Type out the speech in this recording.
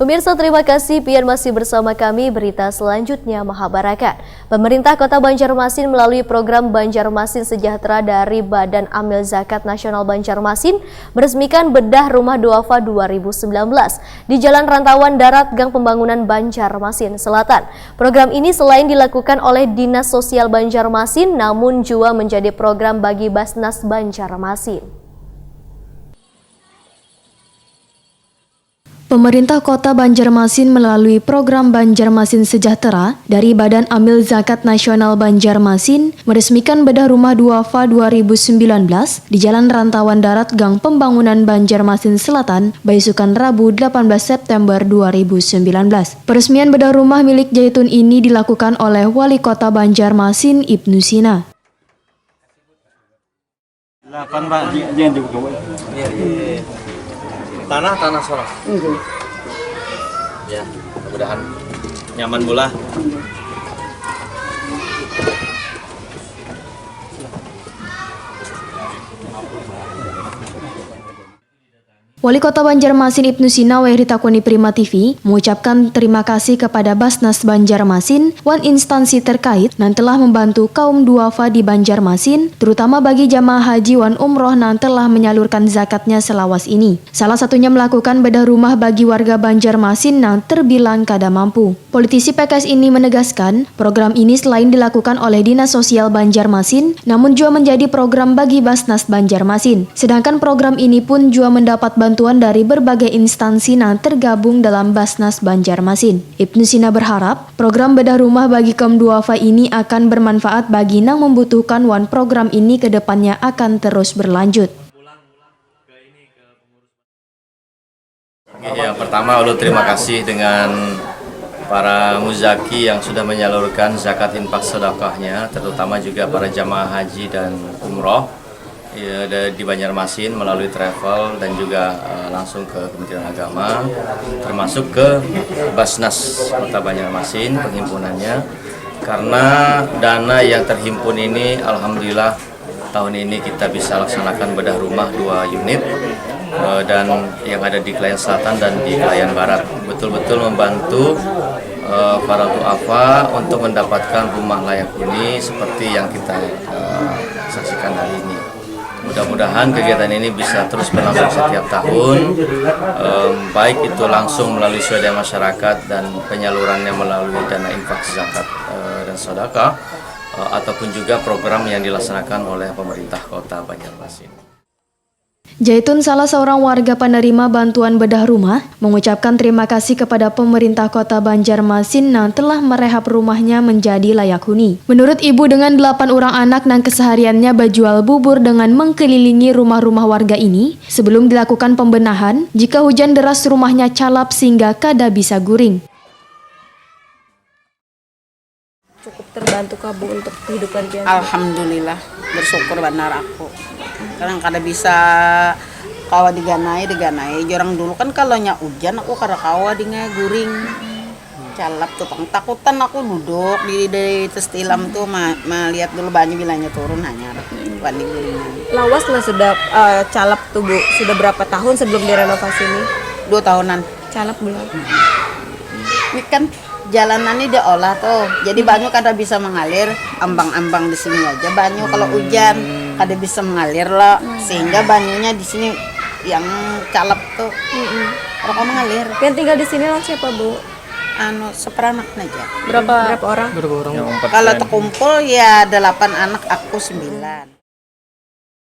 Pemirsa, terima kasih pian masih bersama kami. Berita selanjutnya Mahabarakat. Pemerintah Kota Banjarmasin melalui program Banjarmasin Sejahtera dari Badan Amil Zakat Nasional Banjarmasin meresmikan bedah rumah duafa 2019 di Jalan Rantauan Darat Gang Pembangunan Banjarmasin Selatan. Program ini selain dilakukan oleh Dinas Sosial Banjarmasin, namun juga menjadi program bagi Basnas Banjarmasin. Pemerintah Kota Banjarmasin melalui program Banjarmasin Sejahtera dari Badan Amil Zakat Nasional Banjarmasin meresmikan bedah rumah duafa 2019 di Jalan Rantauan Darat Gang Pembangunan Banjarmasin Selatan, Baisukan Rabu 18 September 2019. Peresmian bedah rumah milik Jaitun ini dilakukan oleh Wali Kota Banjarmasin Ibnu Sina. 8 Pak, jangan dibuka. Tanah sorok. Ya, mudah-mudahan nyaman pula. Wali Kota Banjarmasin Ibnu Sina Wahritakuni Prima TV mengucapkan terima kasih kepada Basnas Banjarmasin wan instansi terkait yang telah membantu kaum duafa di Banjarmasin, terutama bagi jamaah haji wan umroh yang telah menyalurkan zakatnya selawas ini. Salah satunya melakukan bedah rumah bagi warga Banjarmasin yang terbilang kada mampu. Politisi PKS ini menegaskan, program ini selain dilakukan oleh Dinas Sosial Banjarmasin, namun juga menjadi program bagi Basnas Banjarmasin. Sedangkan program ini pun juga mendapat bantuan dari berbagai instansi yang tergabung dalam Basnas Banjarmasin. Ibnu Sina berharap program bedah rumah bagi kaum duafa ini akan bermanfaat bagi yang membutuhkan wan program ini ke depannya akan terus berlanjut. Yang pertama, ulun terima kasih dengan para muzaki yang sudah menyalurkan zakat infak sedekahnya, terutama juga para jamaah haji dan umroh ya, di Banjarmasin melalui travel dan juga langsung ke Kementerian Agama, termasuk ke Basnas Kota Banjarmasin penghimpunannya, karena dana yang terhimpun ini alhamdulillah tahun ini kita bisa laksanakan bedah rumah 2 unit dan yang ada di Klayan Selatan dan di Klayan Barat, betul-betul membantu para duafa untuk mendapatkan rumah layak huni seperti yang kita saksikan hari ini. Mudah-mudahan kegiatan ini bisa terus berlangsung setiap tahun, baik itu langsung melalui swadaya masyarakat dan penyalurannya melalui dana infak zakat dan sedekah, ataupun juga program yang dilaksanakan oleh pemerintah Kota Banjarmasin. Jaitun, salah seorang warga penerima bantuan bedah rumah, mengucapkan terima kasih kepada pemerintah Kota Banjarmasin yang telah merehab rumahnya menjadi layak huni. Menurut ibu dengan 8 orang anak yang kesehariannya berjual bubur dengan mengkelilingi rumah-rumah warga ini, sebelum dilakukan pembenahan, jika hujan deras rumahnya calap sehingga kada bisa guring. Cukup terbantu kabu untuk kehidupan biasa. Alhamdulillah, bersyukur benar aku. Karena kada bisa kawa diganai. Jorang dulu kan kalau nya hujan aku kada kawa dingai guring. Calap tuh takutan aku duduk di testilam tuh melihat dulu banyak bilangnya turun hanya wani guring. Lawas lah sudah calap tuh Bu. Sudah berapa tahun sebelum direnovasi ini? 2 tahunan. Calap belum? Ini kan jalanannya diolah tuh, jadi banyu kada bisa mengalir, ambang-ambang di sini aja banyu kalau hujan kada bisa mengalir loh, sehingga banyunya di sini yang calap tuh, kalau mengalir. Yang tinggal di sini lah siapa Bu? Seperanak aja. Berapa orang? Kalau terkumpul ya 8 anak, aku 9.